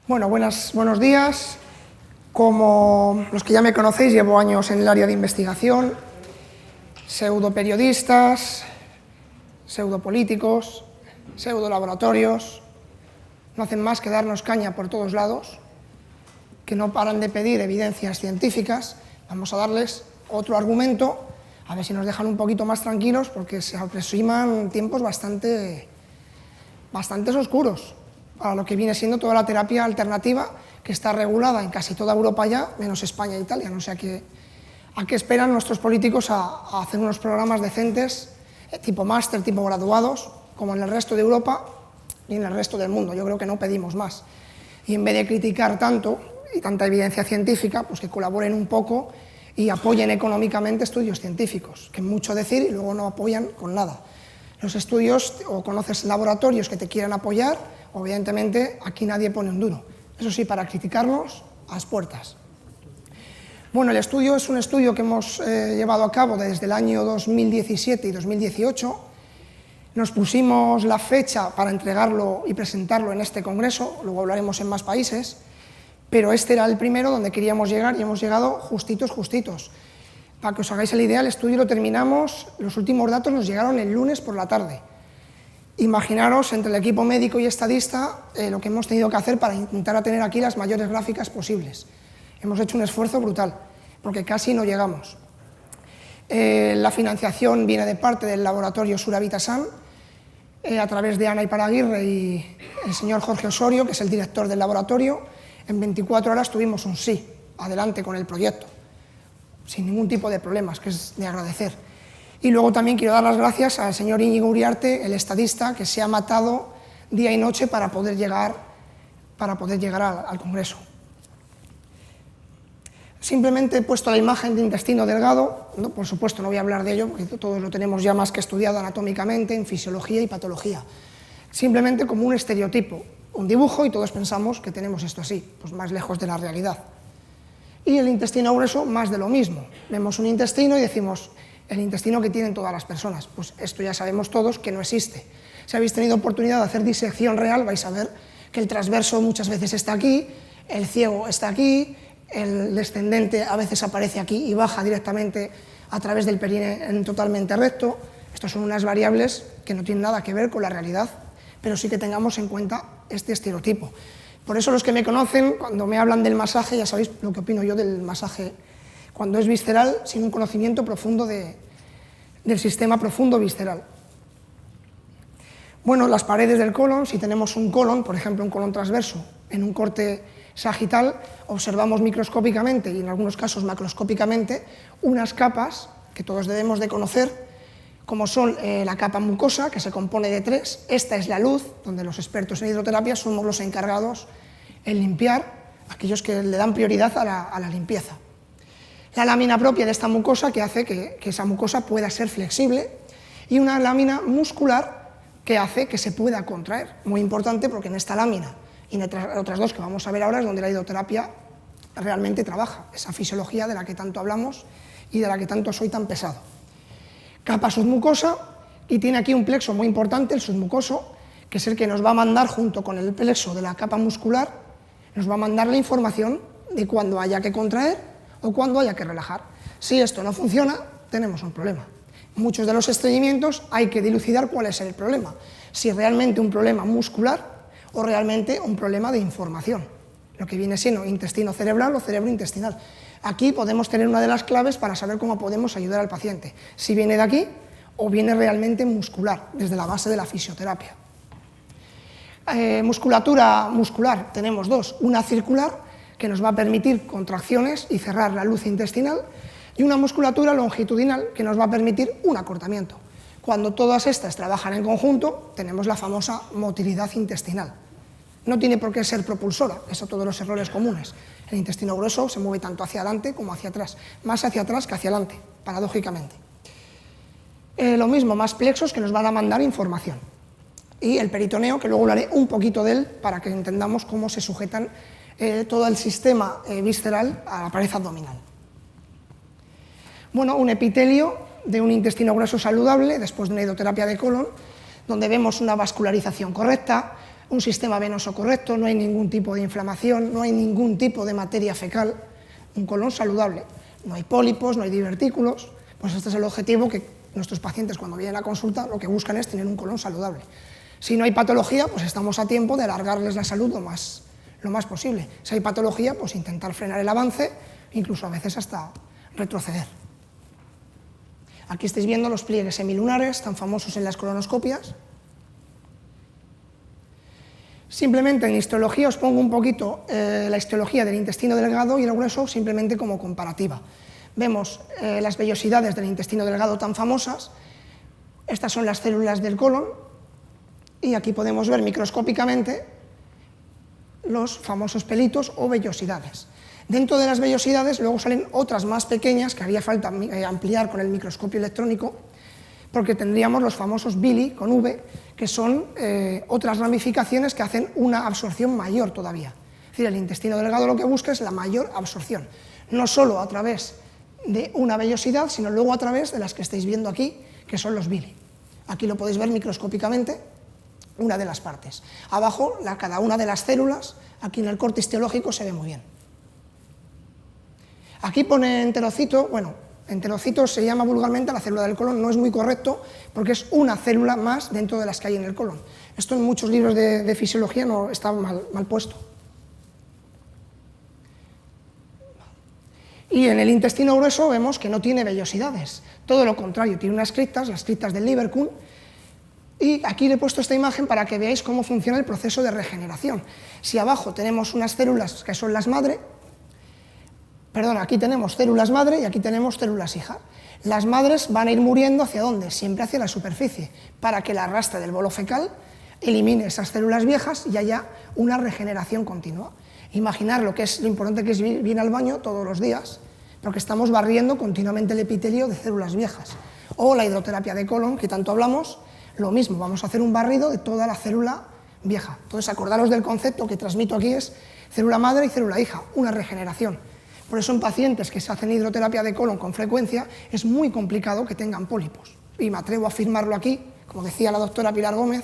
Bueno, buenos días. Como los que ya me conocéis, llevo años en el área de investigación, pseudoperiodistas, pseudopolíticos, pseudolaboratorios, no hacen más que darnos caña por todos lados, que no paran de pedir evidencias científicas. Vamos a darles otro argumento, a ver si nos dejan un poquito más tranquilos, porque se aproximan tiempos bastante oscuros para lo que viene siendo toda la terapia alternativa, que está regulada en casi toda Europa ya, menos España e Italia. No sé a qué esperan nuestros políticos a hacer unos programas decentes, tipo máster, tipo graduados, como en el resto de Europa y en el resto del mundo. Yo creo que no pedimos más. Y en vez de criticar tanto y tanta evidencia científica, pues que colaboren un poco y apoyen económicamente estudios científicos, que mucho decir y luego no apoyan con nada. Los estudios, o conoces laboratorios que te quieran apoyar, o evidentemente aquí nadie pone un duro. Eso sí, para criticarnos, a las puertas. Bueno, el estudio es un estudio que hemos llevado a cabo desde el año 2017 y 2018. Nos pusimos la fecha para entregarlo y presentarlo en este congreso, luego hablaremos en más países, pero este era el primero donde queríamos llegar y hemos llegado justitos. Para que os hagáis la idea, el estudio lo terminamos, los últimos datos nos llegaron el lunes por la tarde. Imaginaros, entre el equipo médico y estadista, lo que hemos tenido que hacer para intentar tener aquí las mayores gráficas posibles. Hemos hecho un esfuerzo brutal, porque casi no llegamos. La financiación viene de parte del laboratorio Suravitasan, a través de Ana Iparaguirre y el señor Jorge Osorio, que es el director del laboratorio. En 24 horas tuvimos un sí, adelante con el proyecto, sin ningún tipo de problemas, que es de agradecer. Y luego también quiero dar las gracias al señor Íñigo Uriarte, el estadista, que se ha matado día y noche para poder llegar al Congreso. Simplemente he puesto la imagen de intestino delgado, ¿no? Por supuesto no voy a hablar de ello, porque todos lo tenemos ya más que estudiado anatómicamente, en fisiología y patología. Simplemente como un estereotipo, un dibujo, y todos pensamos que tenemos esto así, pues más lejos de la realidad. Y el intestino grueso, más de lo mismo. Vemos un intestino y decimos, el intestino que tienen todas las personas. Pues esto ya sabemos todos que no existe. Si habéis tenido oportunidad de hacer disección real, vais a ver que el transverso muchas veces está aquí, el ciego está aquí, el descendente a veces aparece aquí y baja directamente a través del períneo totalmente recto. Estas son unas variables que no tienen nada que ver con la realidad, pero sí que tengamos en cuenta este estereotipo. Por eso los que me conocen, cuando me hablan del masaje, ya sabéis lo que opino yo del masaje cuando es visceral, sin un conocimiento profundo del sistema profundo visceral. Bueno, las paredes del colon, si tenemos un colon, por ejemplo un colon transverso, en un corte sagital, observamos microscópicamente y en algunos casos macroscópicamente unas capas que todos debemos de conocer, como son la capa mucosa, que se compone de 3. Esta es la luz, donde los expertos en hidroterapia somos los encargados en limpiar, aquellos que le dan prioridad a la limpieza. La lámina propia de esta mucosa, que hace que esa mucosa pueda ser flexible, y una lámina muscular que hace que se pueda contraer. Muy importante, porque en esta lámina y en otras dos que vamos a ver ahora es donde la hidroterapia realmente trabaja, esa fisiología de la que tanto hablamos y de la que tanto soy tan pesado. Capa submucosa, y tiene aquí un plexo muy importante, el submucoso, que es el que nos va a mandar, junto con el plexo de la capa muscular, nos va a mandar la información de cuándo haya que contraer o cuándo haya que relajar. Si esto no funciona, tenemos un problema. Muchos de los estreñimientos hay que dilucidar cuál es el problema, si es realmente un problema muscular o realmente un problema de información, lo que viene siendo intestino cerebral o cerebro intestinal. Aquí podemos tener una de las claves para saber cómo podemos ayudar al paciente, si viene de aquí o viene realmente muscular, desde la base de la fisioterapia. Musculatura muscular, tenemos dos, una circular, que nos va a permitir contracciones y cerrar la luz intestinal, y una musculatura longitudinal, que nos va a permitir un acortamiento. Cuando todas estas trabajan en conjunto, tenemos la famosa motilidad intestinal. No tiene por qué ser propulsora, eso todos los errores comunes. El intestino grueso se mueve tanto hacia adelante como hacia atrás, más hacia atrás que hacia adelante, paradójicamente. Lo mismo, más plexos que nos van a mandar información. Y el peritoneo, que luego hablaré un poquito de él para que entendamos cómo se sujetan todo el sistema visceral a la pared abdominal. Bueno, un epitelio de un intestino grueso saludable después de una hidroterapia de colon, donde vemos una vascularización correcta, un sistema venoso correcto, no hay ningún tipo de inflamación, no hay ningún tipo de materia fecal, un colon saludable, no hay pólipos, no hay divertículos, pues este es el objetivo que nuestros pacientes cuando vienen a consulta lo que buscan es tener un colon saludable. Si no hay patología, pues estamos a tiempo de alargarles la salud lo más posible. Si hay patología, pues intentar frenar el avance, incluso a veces hasta retroceder. Aquí estáis viendo los pliegues semilunares, tan famosos en las colonoscopias. Simplemente en histología os pongo un poquito la histología del intestino delgado y el grueso simplemente como comparativa. Vemos las vellosidades del intestino delgado tan famosas, estas son las células del colon y aquí podemos ver microscópicamente los famosos pelitos o vellosidades. Dentro de las vellosidades luego salen otras más pequeñas que haría falta ampliar con el microscopio electrónico, porque tendríamos los famosos villi con V, que son otras ramificaciones que hacen una absorción mayor todavía. Es decir, el intestino delgado lo que busca es la mayor absorción, no solo a través de una vellosidad, sino luego a través de las que estáis viendo aquí, que son los villi. Aquí lo podéis ver microscópicamente, una de las partes. Abajo, cada una de las células, aquí en el corte histológico se ve muy bien. Aquí pone enterocito, bueno, enterocito se llama vulgarmente a la célula del colon, no es muy correcto porque es una célula más dentro de las que hay en el colon. Esto en muchos libros de fisiología no está mal puesto. Y en el intestino grueso vemos que no tiene vellosidades, todo lo contrario, tiene unas criptas, las criptas del Lieberkühn, y aquí le he puesto esta imagen para que veáis cómo funciona el proceso de regeneración. Si abajo tenemos unas células que son las madre, aquí tenemos células madre y aquí tenemos células hija. Las madres van a ir muriendo ¿hacia dónde? Siempre hacia la superficie, para que el arrastre del bolo fecal elimine esas células viejas y haya una regeneración continua. Imaginar lo importante que es ir al baño todos los días, porque estamos barriendo continuamente el epitelio de células viejas. O la hidroterapia de colon, que tanto hablamos, lo mismo, vamos a hacer un barrido de toda la célula vieja. Entonces, acordaros del concepto que transmito aquí es célula madre y célula hija, una regeneración. Por eso en pacientes que se hacen hidroterapia de colon con frecuencia es muy complicado que tengan pólipos. Y me atrevo a afirmarlo aquí, como decía la doctora Pilar Gómez,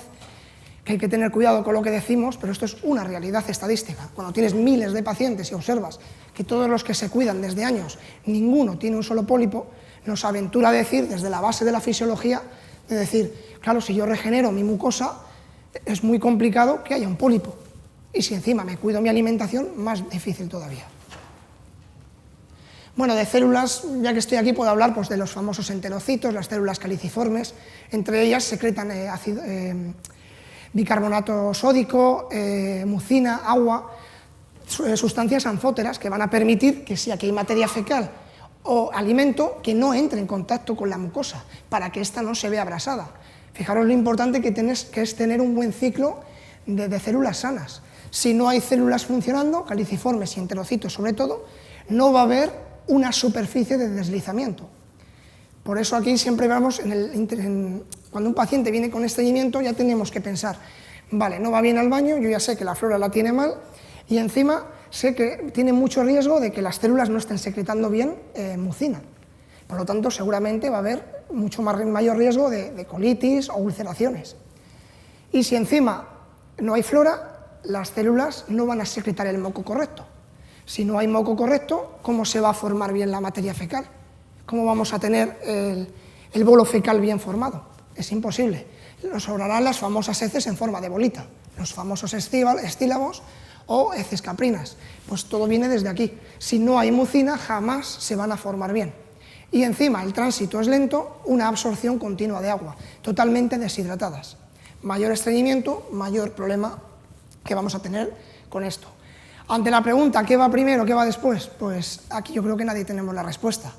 que hay que tener cuidado con lo que decimos, pero esto es una realidad estadística. Cuando tienes miles de pacientes y observas que todos los que se cuidan desde años, ninguno tiene un solo pólipo, nos aventura a decir, desde la base de la fisiología, de decir, claro, si yo regenero mi mucosa, es muy complicado que haya un pólipo. Y si encima me cuido mi alimentación, más difícil todavía. Bueno, de células, ya que estoy aquí, puedo hablar pues, de los famosos enterocitos, las células caliciformes. Entre ellas secretan bicarbonato sódico, mucina, agua, sustancias anfóteras que van a permitir que si aquí hay materia fecal o alimento, que no entre en contacto con la mucosa, para que ésta no se vea abrasada. Fijaros lo importante que es tener un buen ciclo de células sanas. Si no hay células funcionando, caliciformes y enterocitos sobre todo, no va a haber una superficie de deslizamiento. Por eso aquí siempre vamos, cuando un paciente viene con estreñimiento ya tenemos que pensar, vale, no va bien al baño, yo ya sé que la flora la tiene mal y encima sé que tiene mucho riesgo de que las células no estén secretando bien mucina. Por lo tanto, seguramente va a haber mayor riesgo de colitis o ulceraciones. Y si encima no hay flora, las células no van a secretar el moco correcto. Si no hay moco correcto, ¿cómo se va a formar bien la materia fecal? ¿Cómo vamos a tener el bolo fecal bien formado? Es imposible. Nos sobrarán las famosas heces en forma de bolita, los famosos estílabos o heces caprinas. Pues todo viene desde aquí. Si no hay mucina, jamás se van a formar bien. Y encima el tránsito es lento, una absorción continua de agua, totalmente deshidratadas. Mayor estreñimiento, mayor problema que vamos a tener con esto. Ante la pregunta, ¿qué va primero, qué va después? Pues aquí yo creo que nadie tenemos la respuesta.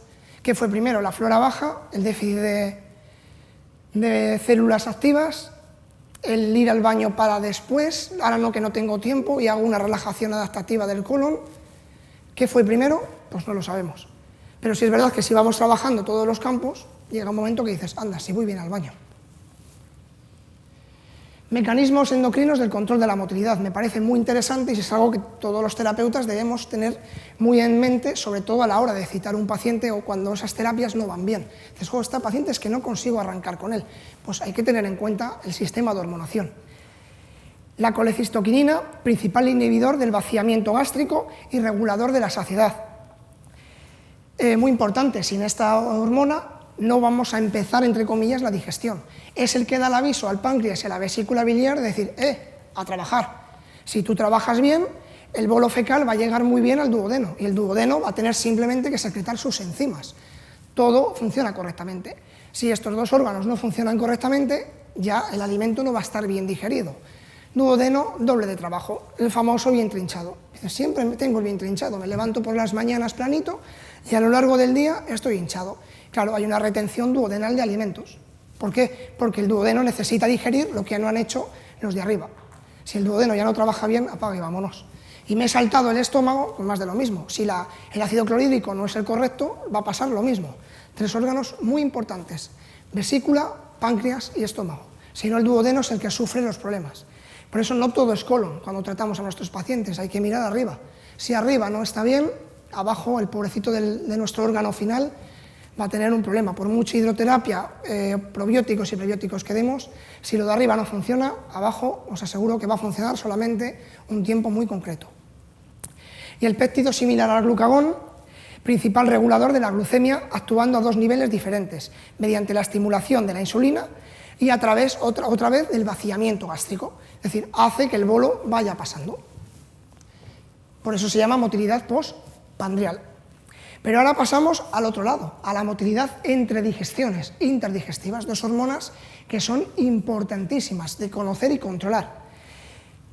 ¿Qué fue primero? La flora baja, el déficit de células activas, el ir al baño para después, ahora no que no tengo tiempo y hago una relajación adaptativa del colon. ¿Qué fue primero? Pues no lo sabemos. Pero sí es verdad que si vamos trabajando todos los campos, llega un momento que dices, anda, si voy bien al baño. Mecanismos endocrinos del control de la motilidad. Me parece muy interesante y es algo que todos los terapeutas debemos tener muy en mente, sobre todo a la hora de citar a un paciente o cuando esas terapias no van bien. Dices, este paciente es que no consigo arrancar con él. Pues hay que tener en cuenta el sistema de hormonación. La colecistoquinina, principal inhibidor del vaciamiento gástrico y regulador de la saciedad. Muy importante, sin esta hormona no vamos a empezar, entre comillas, la digestión. Es el que da el aviso al páncreas y a la vesícula biliar de decir, a trabajar. Si tú trabajas bien, el bolo fecal va a llegar muy bien al duodeno y el duodeno va a tener simplemente que secretar sus enzimas. Todo funciona correctamente. Si estos dos órganos no funcionan correctamente, ya el alimento no va a estar bien digerido. Duodeno, doble de trabajo, el famoso vientre hinchado. Siempre tengo el vientre hinchado, me levanto por las mañanas planito y a lo largo del día estoy hinchado. Claro, hay una retención duodenal de alimentos. ¿Por qué? Porque el duodeno necesita digerir lo que no han hecho los de arriba. Si el duodeno ya no trabaja bien, apaga y vámonos. Y me he saltado el estómago, pues más de lo mismo. Si el ácido clorhídrico no es el correcto, va a pasar lo mismo. 3 órganos muy importantes: vesícula, páncreas y estómago. Si no, el duodeno es el que sufre los problemas. Por eso no todo es colon cuando tratamos a nuestros pacientes, hay que mirar arriba. Si arriba no está bien, abajo el pobrecito de nuestro órgano final va a tener un problema. Por mucha hidroterapia, probióticos y prebióticos que demos, si lo de arriba no funciona, abajo os aseguro que va a funcionar solamente un tiempo muy concreto. Y el péptido, similar al glucagón, principal regulador de la glucemia, actuando a 2 niveles diferentes, mediante la estimulación de la insulina y a través, otra vez, del vaciamiento gástrico, es decir, hace que el bolo vaya pasando. Por eso se llama motilidad postpandrial. Pero ahora pasamos al otro lado, a la motilidad entre digestiones, interdigestivas, 2 hormonas que son importantísimas de conocer y controlar.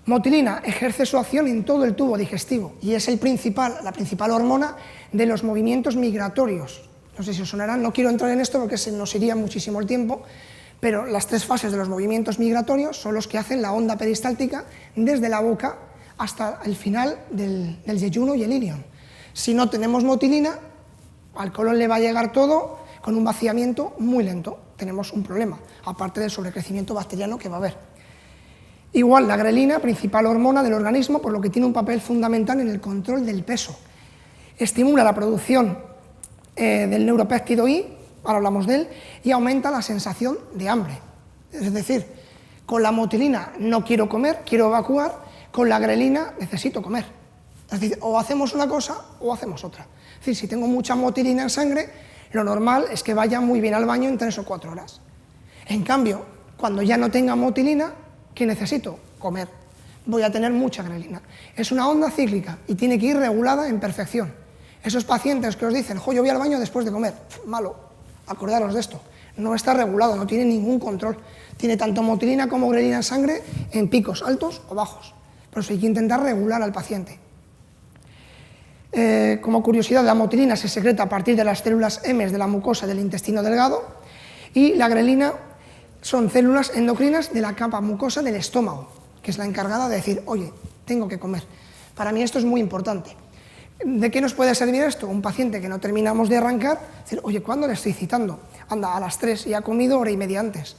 Motilina ejerce su acción en todo el tubo digestivo y es la principal hormona de los movimientos migratorios. No sé si os sonarán, no quiero entrar en esto porque se nos iría muchísimo el tiempo, pero las 3 fases de los movimientos migratorios son los que hacen la onda peristáltica desde la boca hasta el final del yeyuno y el ilion. Si no tenemos motilina, al colon le va a llegar todo con un vaciamiento muy lento. Tenemos un problema, aparte del sobrecrecimiento bacteriano que va a haber. Igual, la grelina, principal hormona del organismo, por lo que tiene un papel fundamental en el control del peso. Estimula la producción del neuropéptido I, ahora hablamos de él, y aumenta la sensación de hambre. Es decir, con la motilina no quiero comer, quiero evacuar, con la grelina necesito comer. Es decir, o hacemos una cosa o hacemos otra. Es decir, si tengo mucha motilina en sangre, lo normal es que vaya muy bien al baño en 3 o 4 horas. En cambio, cuando ya no tenga motilina, ¿qué necesito? Comer. Voy a tener mucha grelina. Es una onda cíclica y tiene que ir regulada en perfección. Esos pacientes que os dicen, yo voy al baño después de comer, malo, acordaros de esto, no está regulado, no tiene ningún control. Tiene tanto motilina como grelina en sangre en picos altos o bajos. Por eso hay que intentar regular al paciente. Como curiosidad, la motilina se secreta a partir de las células M de la mucosa del intestino delgado y la grelina son células endocrinas de la capa mucosa del estómago, que es la encargada de decir, oye, tengo que comer. Para mí esto es muy importante. ¿De qué nos puede servir esto? Un paciente que no terminamos de arrancar, decir, oye, ¿cuándo le estoy citando? Anda, a las 3 y ha comido hora y media antes.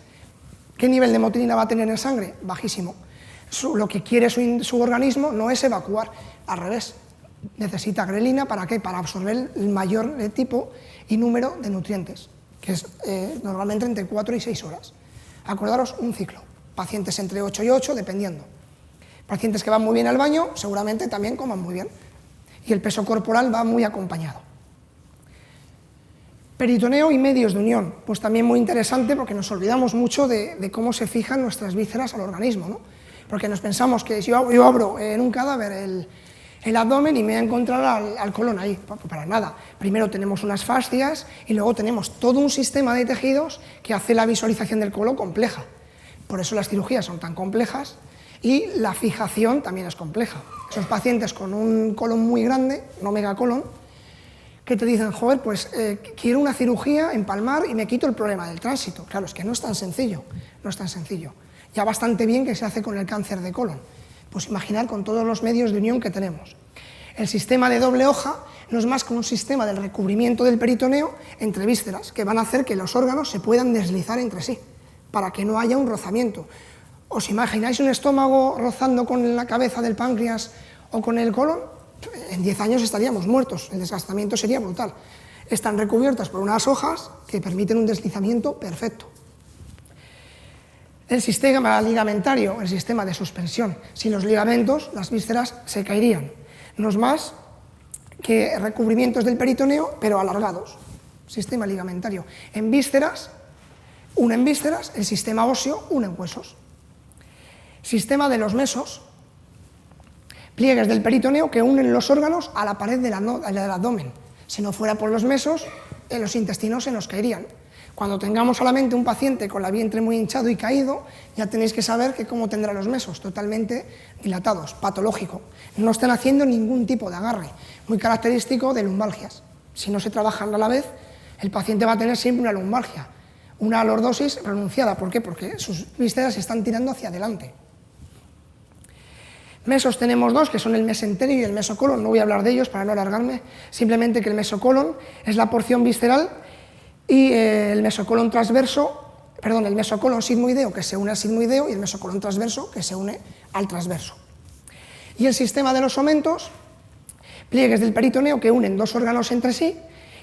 ¿Qué nivel de motilina va a tener en sangre? Bajísimo. Lo que quiere su organismo no es evacuar, al revés. Necesita grelina, ¿para qué? Para absorber el mayor tipo y número de nutrientes, que es normalmente entre 4 y 6 horas. Acordaros, un ciclo. Pacientes entre 8 y 8, dependiendo. Pacientes que van muy bien al baño, seguramente también coman muy bien. Y el peso corporal va muy acompañado. Peritoneo y medios de unión, pues también muy interesante porque nos olvidamos mucho de cómo se fijan nuestras vísceras al organismo, ¿no? Porque nos pensamos que si yo abro en un cadáver el abdomen y me voy a encontrar al colon ahí, para nada. Primero tenemos unas fascias y luego tenemos todo un sistema de tejidos que hace la visualización del colon compleja. Por eso las cirugías son tan complejas y la fijación también es compleja. Esos pacientes con un colon muy grande, no megacolon, que te dicen, joder, pues quiero una cirugía, empalmar y me quito el problema del tránsito. Claro, es que no es tan sencillo, no es tan sencillo. Ya bastante bien que se hace con el cáncer de colon. Pues imaginar con todos los medios de unión que tenemos. El sistema de doble hoja no es más que un sistema del recubrimiento del peritoneo entre vísceras, que van a hacer que los órganos se puedan deslizar entre sí, para que no haya un rozamiento. ¿Os imagináis un estómago rozando con la cabeza del páncreas o con el colon? En 10 años estaríamos muertos, el desgastamiento sería brutal. Están recubiertas por unas hojas que permiten un deslizamiento perfecto. El sistema ligamentario, el sistema de suspensión. Sin los ligamentos, las vísceras se caerían. No es más que recubrimientos del peritoneo, pero alargados. Sistema ligamentario. En vísceras, unen vísceras, el sistema óseo unen huesos. Sistema de los mesos, pliegues del peritoneo que unen los órganos a la pared del abdomen. Si no fuera por los mesos, los intestinos se nos caerían. Cuando tengamos a la mente un paciente con el vientre muy hinchado y caído, ya tenéis que saber que cómo tendrá los mesos, totalmente dilatados, patológico. No están haciendo ningún tipo de agarre, muy característico de lumbalgias. Si no se trabajan a la vez, el paciente va a tener siempre una lumbalgia, una lordosis pronunciada. ¿Por qué? Porque sus vísceras se están tirando hacia adelante. Mesos tenemos dos, que son el mesenterio y el mesocolon. No voy a hablar de ellos para no alargarme, simplemente que el mesocolon es la porción visceral y el mesocolon sigmoideo que se une al sigmoideo y el mesocolon transverso que se une al transverso. Y el sistema de los omentos, pliegues del peritoneo que unen dos órganos entre sí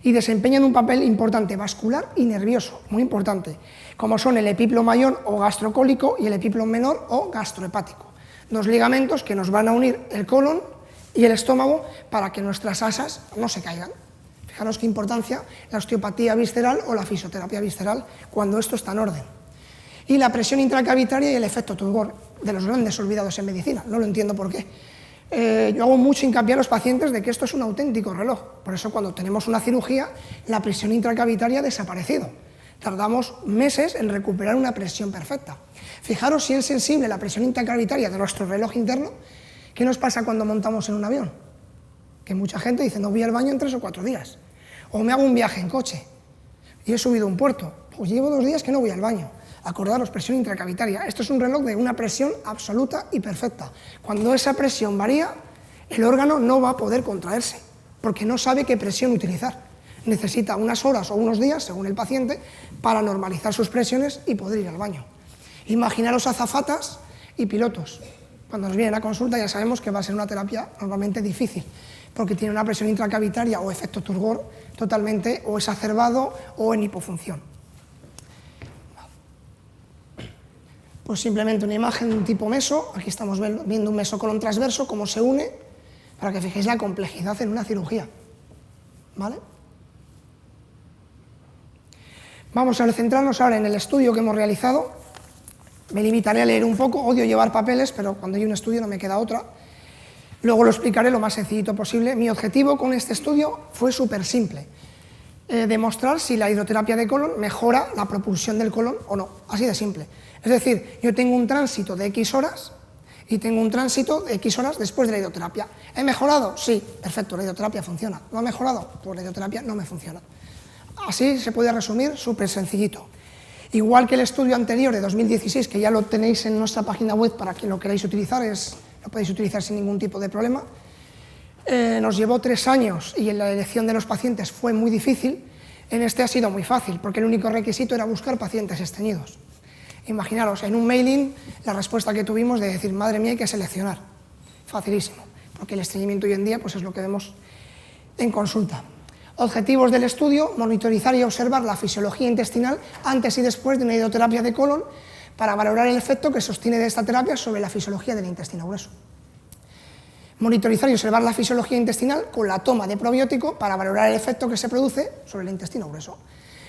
y desempeñan un papel importante vascular y nervioso, muy importante, como son el epíplo mayor o gastrocólico y el epíplo menor o gastrohepático. Dos ligamentos que nos van a unir el colon y el estómago para que nuestras asas no se caigan. Fijaros qué importancia la osteopatía visceral o la fisioterapia visceral cuando esto está en orden. Y la presión intracavitaria y el efecto turgor, de los grandes olvidados en medicina, no lo entiendo por qué. Yo hago mucho hincapié a los pacientes de que esto es un auténtico reloj, por eso cuando tenemos una cirugía, la presión intracavitaria ha desaparecido. Tardamos meses en recuperar una presión perfecta. Fijaros si es sensible la presión intracavitaria de nuestro reloj interno. ¿Qué nos pasa cuando montamos en un avión? Que mucha gente dice, no voy al baño en 3 o 4 días. O me hago un viaje en coche y he subido un puerto, pues llevo 2 días que no voy al baño. Acordaros, presión intracavitaria. Esto es un reloj de una presión absoluta y perfecta. Cuando esa presión varía, el órgano no va a poder contraerse, porque no sabe qué presión utilizar. Necesita unas horas o unos días, según el paciente, para normalizar sus presiones y poder ir al baño. Imaginaros azafatas y pilotos. Cuando nos vienen a consulta ya sabemos que va a ser una terapia normalmente difícil, porque tiene una presión intracavitaria o efecto turgor totalmente o exacerbado o en hipofunción. Pues simplemente una imagen de un tipo meso. Aquí estamos viendo un mesocolon transverso, cómo se une, para que fijéis la complejidad en una cirugía. ¿Vale? Vamos a centrarnos ahora en el estudio que hemos realizado. Me limitaré a leer un poco, odio llevar papeles, pero cuando hay un estudio no me queda otra. Luego lo explicaré lo más sencillito posible. Mi objetivo con este estudio fue súper simple. Demostrar si la hidroterapia de colon mejora la propulsión del colon o no, así de simple. Es decir, yo tengo un tránsito de X horas y tengo un tránsito de X horas después de la hidroterapia. ¿He mejorado? Sí, perfecto, la hidroterapia funciona. ¿No ha mejorado? Pues la hidroterapia no me funciona. Así se puede resumir, súper sencillito. Igual que el estudio anterior de 2016, que ya lo tenéis en nuestra página web para quien lo queráis utilizar, lo podéis utilizar sin ningún tipo de problema. Nos llevó 3 años y en la elección de los pacientes fue muy difícil. En este ha sido muy fácil, porque el único requisito era buscar pacientes estreñidos. Imaginaros, en un mailing, la respuesta que tuvimos de decir, madre mía, hay que seleccionar. Facilísimo, porque el estreñimiento hoy en día pues es lo que vemos en consulta. Objetivos del estudio: monitorizar y observar la fisiología intestinal antes y después de una hidroterapia de colon para valorar el efecto que sostiene de esta terapia sobre la fisiología del intestino grueso. Monitorizar y observar la fisiología intestinal con la toma de probiótico para valorar el efecto que se produce sobre el intestino grueso.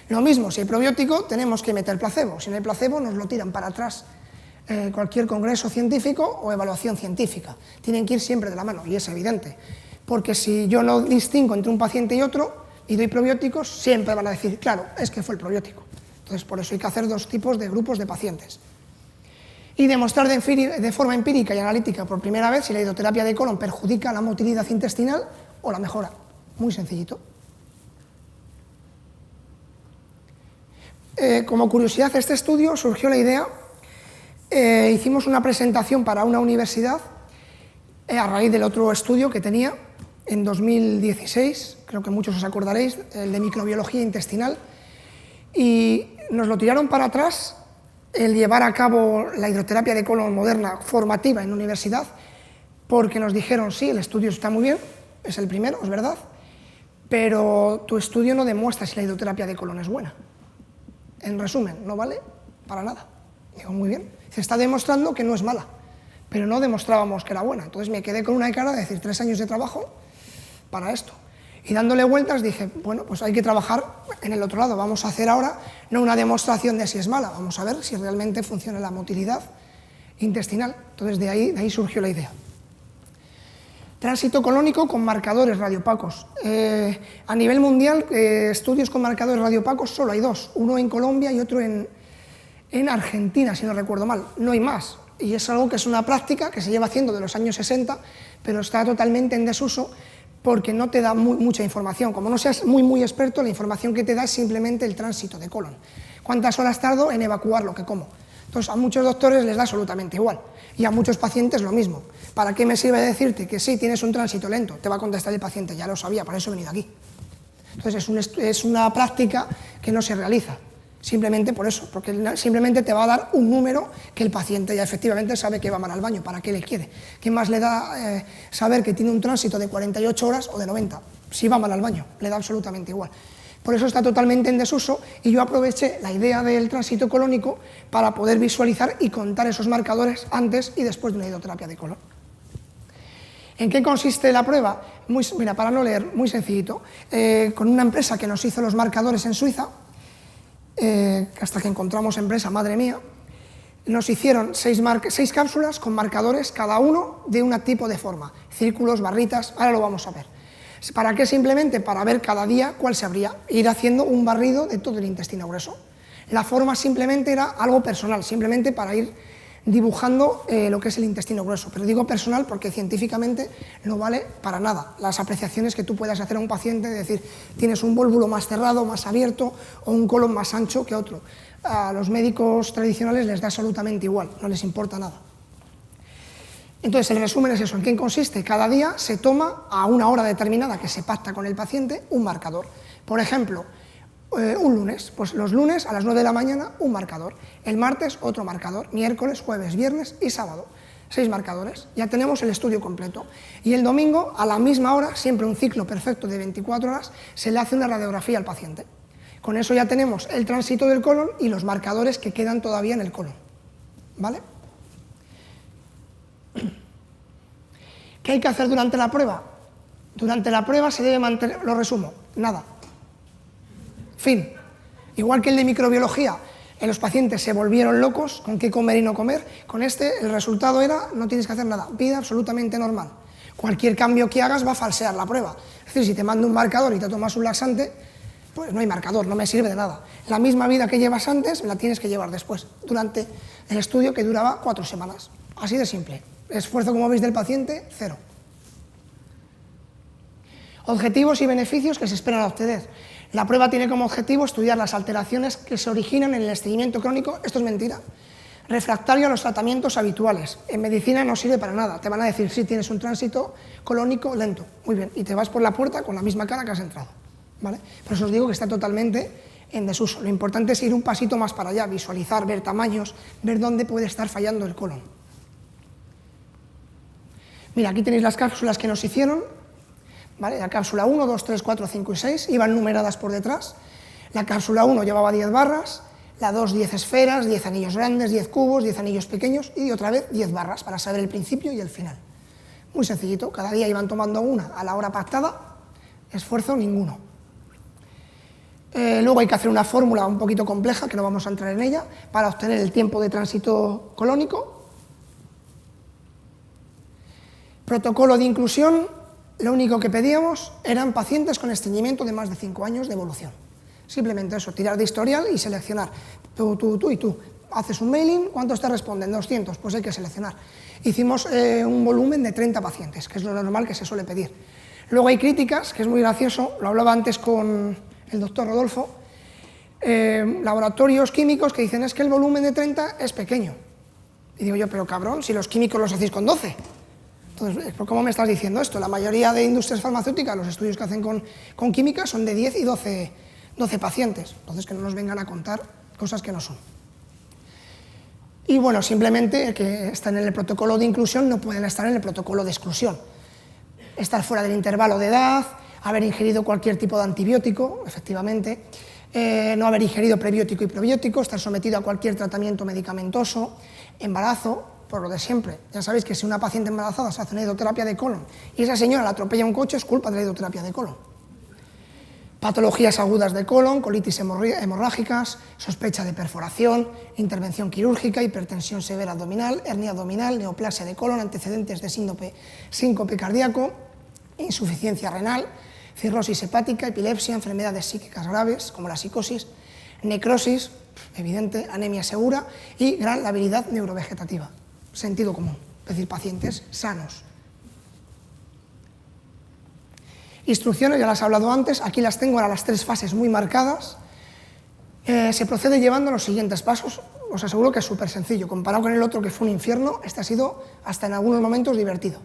Lo mismo, si hay probiótico, tenemos que meter placebo. Si no hay placebo, nos lo tiran para atrás. Cualquier congreso científico o evaluación científica. Tienen que ir siempre de la mano, y es evidente. Porque si yo no distingo entre un paciente y otro y doy probióticos, siempre van a decir, claro, es que fue el probiótico. Entonces, por eso hay que hacer 2 tipos de grupos de pacientes. Y demostrar de forma empírica y analítica por primera vez si la hidroterapia de colon perjudica la motilidad intestinal o la mejora. Muy sencillito. Como curiosidad, este estudio surgió la idea, hicimos una presentación para una universidad a raíz del otro estudio que tenía en 2016, creo que muchos os acordaréis, el de microbiología intestinal, y nos lo tiraron para atrás el llevar a cabo la hidroterapia de colon moderna formativa en universidad, porque nos dijeron, sí, el estudio está muy bien, es el primero, es verdad, pero tu estudio no demuestra si la hidroterapia de colon es buena. En resumen, no vale para nada, Digo, muy bien. Se está demostrando que no es mala, pero no demostrábamos que era buena. Entonces me quedé con una cara de decir 3 años de trabajo para esto. Y dándole vueltas dije, bueno, pues hay que trabajar en el otro lado. Vamos a hacer ahora no una demostración de si es mala, vamos a ver si realmente funciona la motilidad intestinal. Entonces de ahí surgió la idea. Tránsito colónico con marcadores radiopacos. A nivel mundial, estudios con marcadores radiopacos solo hay 2, uno en Colombia y otro en Argentina, si no recuerdo mal, no hay más. Y es algo que es una práctica que se lleva haciendo de los años 60, pero está totalmente en desuso porque no te da mucha información. Como no seas muy experto, la información que te da es simplemente el tránsito de colon. ¿Cuántas horas tardo en evacuar lo que como? Entonces, a muchos doctores les da absolutamente igual, y a muchos pacientes lo mismo. ¿Para qué me sirve decirte que sí, tienes un tránsito lento? Te va a contestar el paciente, ya lo sabía, para eso he venido aquí. Entonces, es una práctica que no se realiza, simplemente por eso, porque simplemente te va a dar un número que el paciente ya efectivamente sabe que va mal al baño, ¿para qué le quiere? ¿Qué más le da saber que tiene un tránsito de 48 horas o de 90? Si va mal al baño, le da absolutamente igual. Por eso está totalmente en desuso y yo aproveché la idea del tránsito colónico para poder visualizar y contar esos marcadores antes y después de una hidroterapia de colon. ¿En qué consiste la prueba? Mira, para no leer, muy sencillito. Con una empresa que nos hizo los marcadores en Suiza, hasta que encontramos empresa, madre mía, nos hicieron 6 cápsulas con marcadores, cada uno de un tipo de forma, círculos, barritas, ahora lo vamos a ver. ¿Para qué? Simplemente para ver cada día cuál se abría, ir haciendo un barrido de todo el intestino grueso. La forma simplemente era algo personal, simplemente para ir dibujando lo que es el intestino grueso, pero digo personal porque científicamente no vale para nada las apreciaciones que tú puedas hacer a un paciente, de decir, tienes un vólvulo más cerrado, más abierto o un colon más ancho que otro. A los médicos tradicionales les da absolutamente igual, no les importa nada. Entonces, el resumen es eso, ¿en qué consiste? Cada día se toma a una hora determinada que se pacta con el paciente un marcador. Por ejemplo, un lunes, pues los lunes a las 9 de la mañana un marcador, el martes otro marcador, miércoles, jueves, viernes y sábado, 6 marcadores, ya tenemos el estudio completo. Y el domingo a la misma hora, siempre un ciclo perfecto de 24 horas, se le hace una radiografía al paciente. Con eso ya tenemos el tránsito del colon y los marcadores que quedan todavía en el colon, ¿vale? ¿Qué hay que hacer durante la prueba? Durante la prueba se debe mantener, lo resumo, nada. Fin. Igual que el de microbiología, en los pacientes se volvieron locos con qué comer y no comer, con este el resultado era no tienes que hacer nada, vida absolutamente normal. Cualquier cambio que hagas va a falsear la prueba. Es decir, si te mando un marcador y te tomas un laxante, pues no hay marcador, no me sirve de nada. La misma vida que llevas antes la tienes que llevar después, durante el estudio que duraba 4 semanas. Así de simple. Esfuerzo, como veis, del paciente, 0. Objetivos y beneficios que se esperan obtener. La prueba tiene como objetivo estudiar las alteraciones que se originan en el estreñimiento crónico, esto es mentira, refractario a los tratamientos habituales. En medicina no sirve para nada, te van a decir, sí, tienes un tránsito colónico lento, muy bien, y te vas por la puerta con la misma cara que has entrado, ¿vale? Por eso os digo que está totalmente en desuso. Lo importante es ir un pasito más para allá, visualizar, ver tamaños, ver dónde puede estar fallando el colon. Mira, aquí tenéis las cápsulas que nos hicieron, ¿vale? La cápsula 1, 2, 3, 4, 5 y 6 iban numeradas por detrás. La cápsula 1 llevaba 10 barras, la 2 10 esferas, 10 anillos grandes, 10 cubos, 10 anillos pequeños y otra vez 10 barras para saber el principio y el final. Muy sencillito, cada día iban tomando una a la hora pactada, esfuerzo ninguno. Luego hay que hacer una fórmula un poquito compleja, que no vamos a entrar en ella, para obtener el tiempo de tránsito colónico. Protocolo de inclusión, lo único que pedíamos eran pacientes con estreñimiento de más de 5 años de evolución. Simplemente eso, tirar de historial y seleccionar. Tú y tú. Haces un mailing, ¿cuántos te responden? 200, pues hay que seleccionar. Hicimos un volumen de 30 pacientes, que es lo normal que se suele pedir. Luego hay críticas, que es muy gracioso, lo hablaba antes con el doctor Rodolfo, laboratorios químicos que dicen es que el volumen de 30 es pequeño. Y digo yo, pero cabrón, si los químicos los hacéis con 12. Entonces, ¿cómo me estás diciendo esto? La mayoría de industrias farmacéuticas, los estudios que hacen con química son de 10 y 12 pacientes. Entonces, que no nos vengan a contar cosas que no son. Y bueno, simplemente que están en el protocolo de inclusión no pueden estar en el protocolo de exclusión. Estar fuera del intervalo de edad, haber ingerido cualquier tipo de antibiótico, efectivamente, no haber ingerido prebiótico y probiótico, estar sometido a cualquier tratamiento medicamentoso, embarazo, por lo de siempre. Ya sabéis que si una paciente embarazada se hace una hidroterapia de colon y esa señora la atropella un coche, es culpa de la hidroterapia de colon. Patologías agudas de colon, colitis hemorrágicas, sospecha de perforación, intervención quirúrgica, hipertensión severa abdominal, hernia abdominal, neoplasia de colon, antecedentes de síncope cardíaco, insuficiencia renal, cirrosis hepática, epilepsia, enfermedades psíquicas graves como la psicosis, necrosis, evidente, anemia segura y gran labilidad neurovegetativa. Sentido común, es decir, pacientes sanos. Instrucciones, ya las he hablado antes, aquí las tengo ahora las 3 fases muy marcadas. Se procede llevando los siguientes pasos, os aseguro que es súper sencillo, comparado con el otro que fue un infierno, este ha sido hasta en algunos momentos divertido.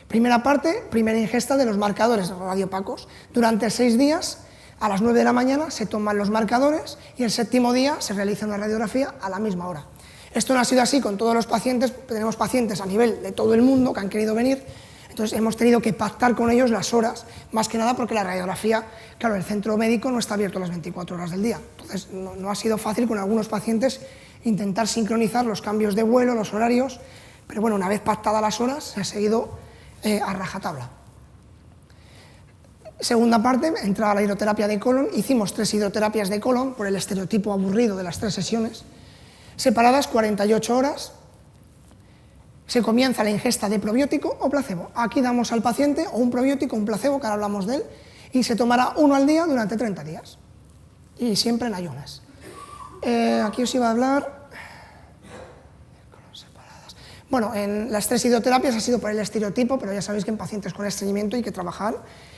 Primera parte, primera ingesta de los marcadores radiopacos. Durante 6 días, a las 9 de la mañana, se toman los marcadores y el 7º día se realiza una radiografía a la misma hora. Esto no ha sido así con todos los pacientes, tenemos pacientes a nivel de todo el mundo que han querido venir, entonces hemos tenido que pactar con ellos las horas, más que nada porque la radiografía, claro, el centro médico no está abierto las 24 horas del día, entonces no ha sido fácil con algunos pacientes intentar sincronizar los cambios de vuelo, los horarios, pero bueno, una vez pactadas las horas, se ha seguido a rajatabla. Segunda parte, entrada a la hidroterapia de colon, hicimos 3 hidroterapias de colon por el estereotipo aburrido de las 3 sesiones, separadas 48 horas, se comienza la ingesta de probiótico o placebo. Aquí damos al paciente o un probiótico o un placebo, que ahora hablamos de él, y se tomará 1 al día durante 30 días, y siempre en ayunas. Aquí os iba a hablar... Bueno, en las 3 hidroterapias ha sido por el estereotipo, pero ya sabéis que en pacientes con estreñimiento hay que trabajar,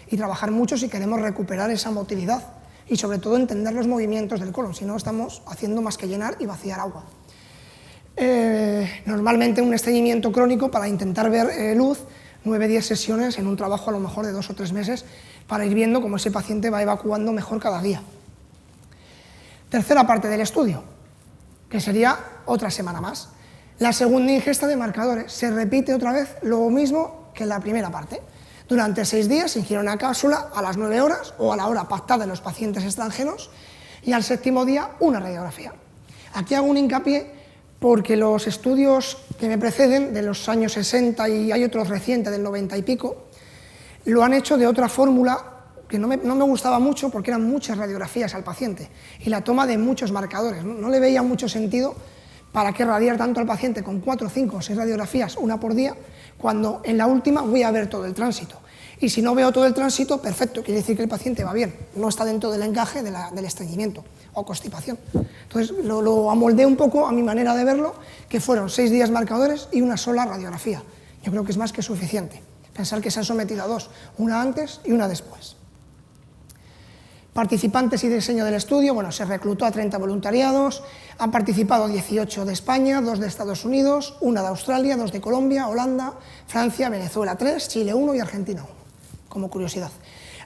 y trabajar mucho si queremos recuperar esa motilidad, y sobre todo entender los movimientos del colon, si no estamos haciendo más que llenar y vaciar agua. Normalmente un estreñimiento crónico, para intentar ver luz, 9-10 sesiones en un trabajo a lo mejor de 2 o 3 meses, para ir viendo cómo ese paciente va evacuando mejor cada día. Tercera parte del estudio, que sería otra semana más. La segunda ingesta de marcadores, se repite otra vez lo mismo que en la primera parte. Durante 6 días se ingiere una cápsula a las 9 horas o a la hora pactada en los pacientes extranjeros y al 7º día una radiografía. Aquí hago un hincapié porque los estudios que me preceden, de los años 60 y hay otros recientes del 90 y pico, lo han hecho de otra fórmula que no me gustaba mucho porque eran muchas radiografías al paciente y la toma de muchos marcadores. No le veía mucho sentido para qué radiar tanto al paciente con 4, 5 o 6 radiografías, una por día, cuando en la última voy a ver todo el tránsito. Y si no veo todo el tránsito, perfecto, quiere decir que el paciente va bien, no está dentro del encaje del estreñimiento o constipación. Entonces lo amoldé un poco a mi manera de verlo, que fueron 6 días marcadores y una sola radiografía. Yo creo que es más que suficiente. Pensar que se han sometido a 2, una antes y una después. Participantes y diseño del estudio, bueno, se reclutó a 30 voluntariados, han participado 18 de España, 2 de Estados Unidos, 1 de Australia, 2 de Colombia, Holanda, Francia, Venezuela 3, Chile 1 y Argentina 1, como curiosidad.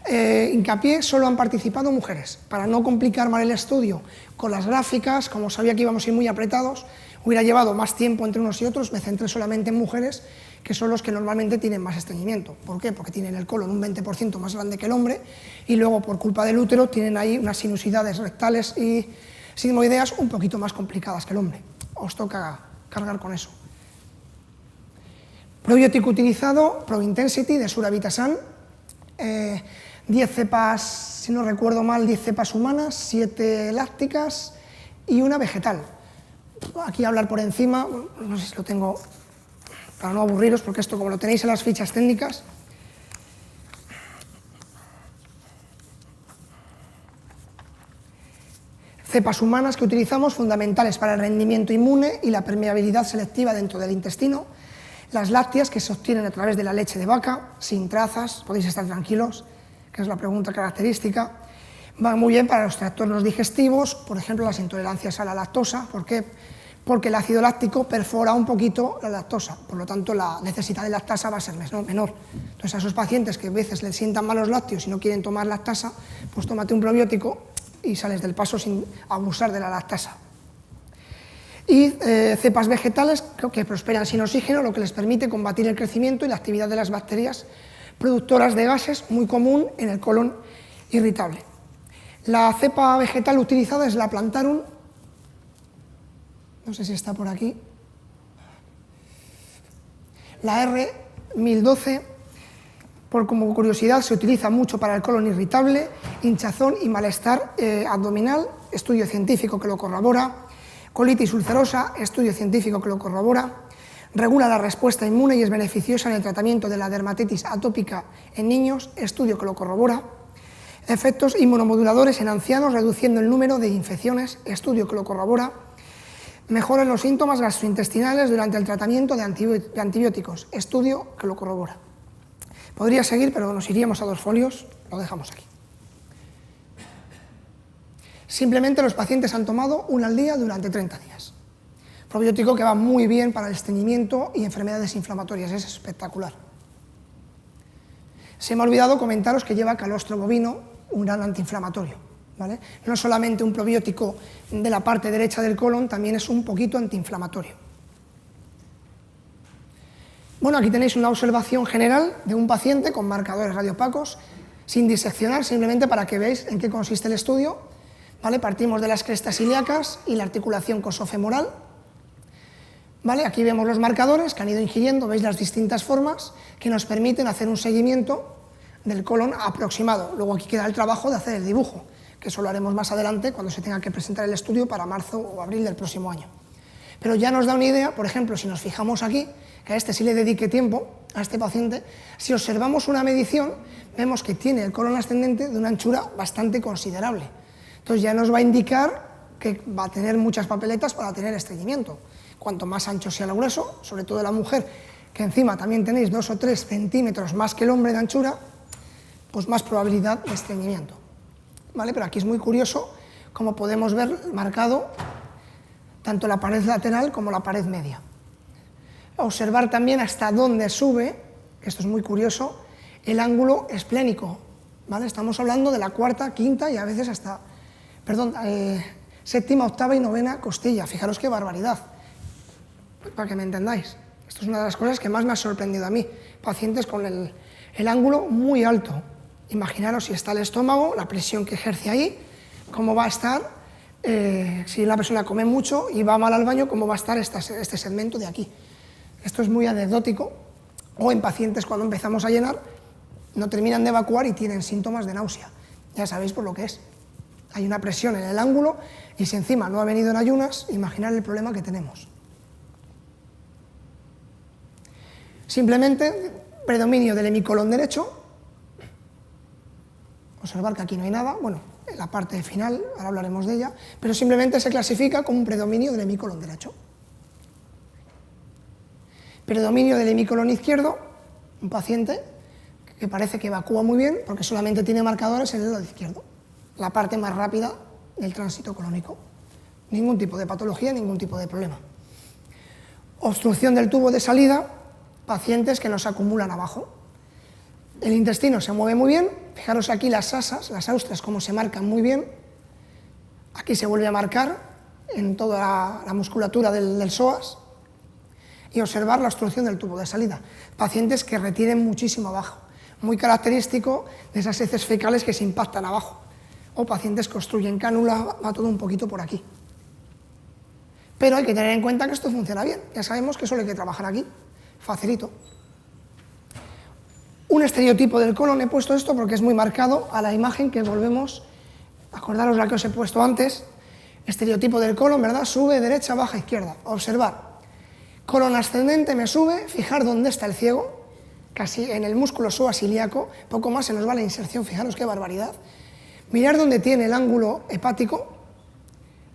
Hincapié, solo han participado mujeres, para no complicar mal el estudio con las gráficas, como sabía que íbamos a ir muy apretados, hubiera llevado más tiempo entre unos y otros, me centré solamente en mujeres, que son los que normalmente tienen más estreñimiento. ¿Por qué? Porque tienen el colon un 20% más grande que el hombre y luego por culpa del útero tienen ahí unas sinuosidades rectales y sigmoideas un poquito más complicadas que el hombre. Os toca cargar con eso. Probiótico utilizado, ProIntensity de Suravitasan, 10 cepas, si no recuerdo mal, 10 cepas humanas, 7 lácticas y una vegetal. Aquí hablar por encima, no sé si lo tengo para no aburriros, porque esto como lo tenéis en las fichas técnicas. Cepas humanas que utilizamos, fundamentales para el rendimiento inmune y la permeabilidad selectiva dentro del intestino. Las lácteas, que se obtienen a través de la leche de vaca, sin trazas, podéis estar tranquilos, que es la pregunta característica. Van muy bien para los trastornos digestivos, por ejemplo, las intolerancias a la lactosa. ¿Por qué? Porque el ácido láctico perfora un poquito la lactosa, por lo tanto la necesidad de lactasa va a ser menor. Entonces a esos pacientes que a veces les sientan mal los lácteos y no quieren tomar lactasa, pues tómate un probiótico y sales del paso sin abusar de la lactasa. Y cepas vegetales que prosperan sin oxígeno, lo que les permite combatir el crecimiento y la actividad de las bacterias productoras de gases, muy común en el colon irritable. La cepa vegetal utilizada es la Plantarum, no sé si está por aquí, la R1012, como curiosidad, se utiliza mucho para el colon irritable, hinchazón y malestar abdominal, estudio científico que lo corrobora, colitis ulcerosa, estudio científico que lo corrobora, regula la respuesta inmune y es beneficiosa en el tratamiento de la dermatitis atópica en niños, estudio que lo corrobora, efectos inmunomoduladores en ancianos, reduciendo el número de infecciones, estudio que lo corrobora, mejora los síntomas gastrointestinales durante el tratamiento de antibióticos, estudio que lo corrobora. Podría seguir, pero nos iríamos a 2 folios, lo dejamos aquí. Simplemente los pacientes han tomado una al día durante 30 días. Probiótico que va muy bien para el estreñimiento y enfermedades inflamatorias, es espectacular. Se me ha olvidado comentaros que lleva calostro bovino, un gran antiinflamatorio, ¿vale? No solamente un probiótico de la parte derecha del colon, también es un poquito antiinflamatorio. Bueno, aquí tenéis una observación general de un paciente con marcadores radiopacos, sin diseccionar, simplemente para que veáis en qué consiste el estudio, ¿vale? Partimos de las crestas ilíacas y la articulación cosofemoral, ¿vale? Aquí vemos los marcadores que han ido ingiriendo, veis las distintas formas que nos permiten hacer un seguimiento del colon aproximado. Luego aquí queda el trabajo de hacer el dibujo, que eso lo haremos más adelante cuando se tenga que presentar el estudio para marzo o abril del próximo año. Pero ya nos da una idea, por ejemplo, si nos fijamos aquí, que a este sí le dedique tiempo, a este paciente, si observamos una medición, vemos que tiene el colon ascendente de una anchura bastante considerable. Entonces ya nos va a indicar que va a tener muchas papeletas para tener estreñimiento. Cuanto más ancho sea el grueso, sobre todo la mujer, que encima también tenéis 2 o 3 centímetros más que el hombre de anchura, pues más probabilidad de estreñimiento, ¿vale? Pero aquí es muy curioso cómo podemos ver marcado tanto la pared lateral como la pared media. Observar también hasta dónde sube, esto es muy curioso, el ángulo esplénico, ¿vale? Estamos hablando de la 4ª, 5ª y a veces hasta, séptima, 8ª y 9ª costilla. Fijaros qué barbaridad, para que me entendáis. Esto es una de las cosas que más me ha sorprendido a mí. Pacientes con el ángulo muy alto. Imaginaros si está el estómago, la presión que ejerce ahí, cómo va a estar, si la persona come mucho y va mal al baño, cómo va a estar este segmento de aquí. Esto es muy anecdótico, o en pacientes cuando empezamos a llenar, no terminan de evacuar y tienen síntomas de náusea. Ya sabéis por lo que es. Hay una presión en el ángulo y si encima no ha venido en ayunas, imaginar el problema que tenemos. Simplemente, predominio del hemicolon derecho. Observar que aquí no hay nada, bueno, en la parte final, ahora hablaremos de ella, pero simplemente se clasifica como un predominio del hemicolon derecho. Predominio del hemicolon izquierdo, un paciente que parece que evacúa muy bien porque solamente tiene marcadores en el lado izquierdo, la parte más rápida del tránsito colónico. Ningún tipo de patología, ningún tipo de problema. Obstrucción del tubo de salida, pacientes que nos acumulan abajo. El intestino se mueve muy bien, fijaros aquí las asas, las austrias, cómo se marcan muy bien. Aquí se vuelve a marcar en toda la musculatura del psoas. Y observar la obstrucción del tubo de salida. Pacientes que retienen muchísimo abajo, muy característico de esas heces fecales que se impactan abajo. O pacientes que obstruyen cánula, va todo un poquito por aquí. Pero hay que tener en cuenta que esto funciona bien. Ya sabemos que solo hay que trabajar aquí, facilito. Un estereotipo del colon, he puesto esto porque es muy marcado a la imagen que volvemos, acordaros la que os he puesto antes, estereotipo del colon, ¿verdad? Sube, derecha, baja, izquierda. Observar. Colon ascendente me sube, fijar dónde está el ciego, casi en el músculo psoas ilíaco, poco más se nos va la inserción, fijaros qué barbaridad. Mirar dónde tiene el ángulo hepático,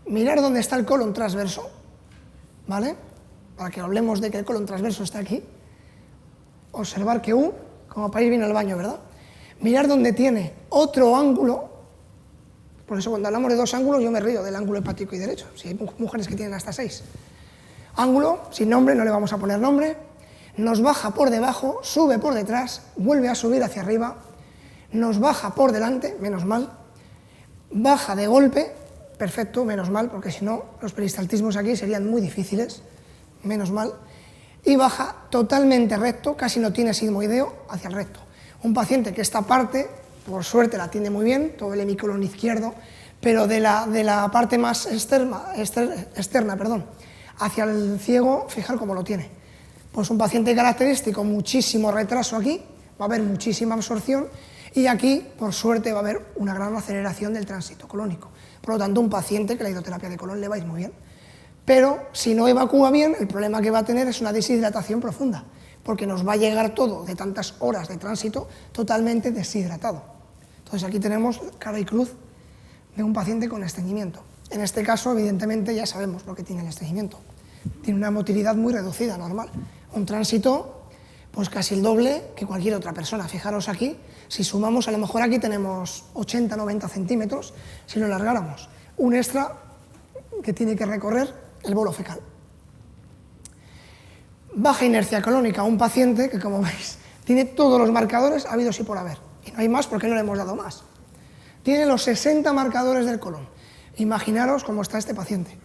mirar dónde está el colon transverso, ¿vale? Para que hablemos de que el colon transverso está aquí. Observar que como para ir bien al baño, ¿verdad? Mirar dónde tiene otro ángulo, por eso cuando hablamos de 2 ángulos yo me río del ángulo hepático y derecho, si hay mujeres que tienen hasta 6. Ángulo, sin nombre, no le vamos a poner nombre, nos baja por debajo, sube por detrás, vuelve a subir hacia arriba, nos baja por delante, menos mal, baja de golpe, perfecto, menos mal, porque si no los peristaltismos aquí serían muy difíciles, menos mal, y baja totalmente recto, casi no tiene sigmoideo, hacia el recto. Un paciente que esta parte por suerte la atiende muy bien, todo el hemicolon izquierdo, pero de la parte más externa, hacia el ciego, fijar cómo lo tiene. Pues un paciente característico, muchísimo retraso aquí, va a haber muchísima absorción y aquí, por suerte, va a haber una gran aceleración del tránsito colónico. Por lo tanto, un paciente que la hidroterapia de colon le va a ir muy bien. Pero si no evacúa bien, el problema que va a tener es una deshidratación profunda, porque nos va a llegar todo de tantas horas de tránsito totalmente deshidratado. Entonces aquí tenemos cara y cruz de un paciente con estreñimiento. En este caso, evidentemente, ya sabemos lo que tiene el estreñimiento. Tiene una motilidad muy reducida, normal. Un tránsito, pues casi el doble que cualquier otra persona. Fijaros aquí, si sumamos, a lo mejor aquí tenemos 80-90 centímetros, si lo alargáramos. Un extra que tiene que recorrer el bolo fecal. Baja inercia colónica, un paciente que, como veis, tiene todos los marcadores habidos y por haber. Y no hay más porque no le hemos dado más. Tiene los 60 marcadores del colon. Imaginaros cómo está este paciente.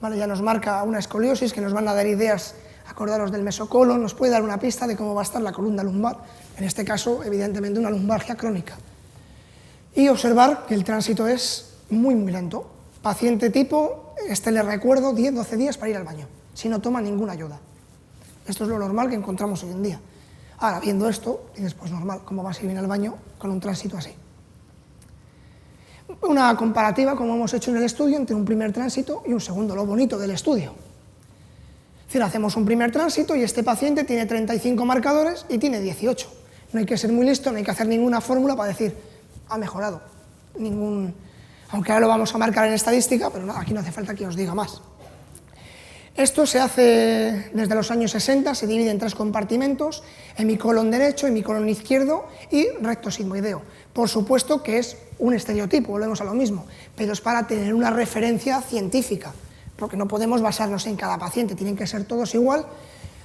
Vale, ya nos marca una escoliosis que nos van a dar ideas, acordaros del mesocolon, nos puede dar una pista de cómo va a estar la columna lumbar, en este caso, evidentemente, una lumbalgia crónica. Y observar que el tránsito es muy, muy lento. Paciente tipo, le recuerdo 10-12 días para ir al baño, si no toma ninguna ayuda. Esto es lo normal que encontramos hoy en día. Ahora, viendo esto, dices, pues normal, ¿cómo vas a ir bien al baño con un tránsito así? Una comparativa, como hemos hecho en el estudio, entre un primer tránsito y un segundo, lo bonito del estudio. Es decir, hacemos un primer tránsito y este paciente tiene 35 marcadores y tiene 18. No hay que ser muy listo, no hay que hacer ninguna fórmula para decir, ha mejorado. Aunque ahora lo vamos a marcar en estadística, pero no, aquí no hace falta que os diga más. Esto se hace desde los años 60, se divide en 3 compartimentos, hemicolon derecho, hemicolon izquierdo y recto sigmoideo. Por supuesto que es un estereotipo, volvemos a lo mismo, pero es para tener una referencia científica, porque no podemos basarnos en cada paciente, tienen que ser todos igual,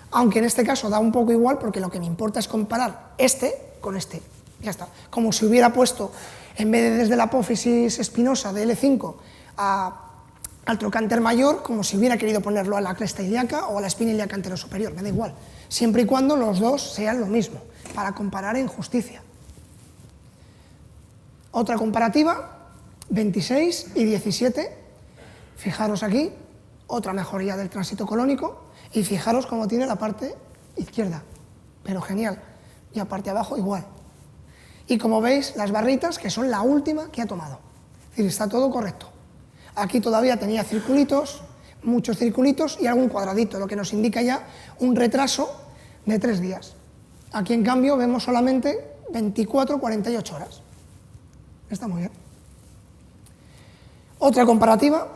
aunque en este caso da un poco igual, porque lo que me importa es comparar este con este, ya está. Como si hubiera puesto, en vez de desde la apófisis espinosa de L5 al trocánter mayor, como si hubiera querido ponerlo a la cresta ilíaca o a la espina ilíaca anterosuperior, me da igual, siempre y cuando los dos sean lo mismo, para comparar en justicia. Otra comparativa, 26 y 17, fijaros aquí, otra mejoría del tránsito colónico, y fijaros cómo tiene la parte izquierda, pero genial, y la parte abajo igual. Y como veis, las barritas, que son la última que ha tomado, es decir, está todo correcto. Aquí todavía tenía circulitos, muchos circulitos y algún cuadradito, lo que nos indica ya un retraso de 3 días. Aquí, en cambio, vemos solamente 24-48 horas. Está muy bien. Otra comparativa,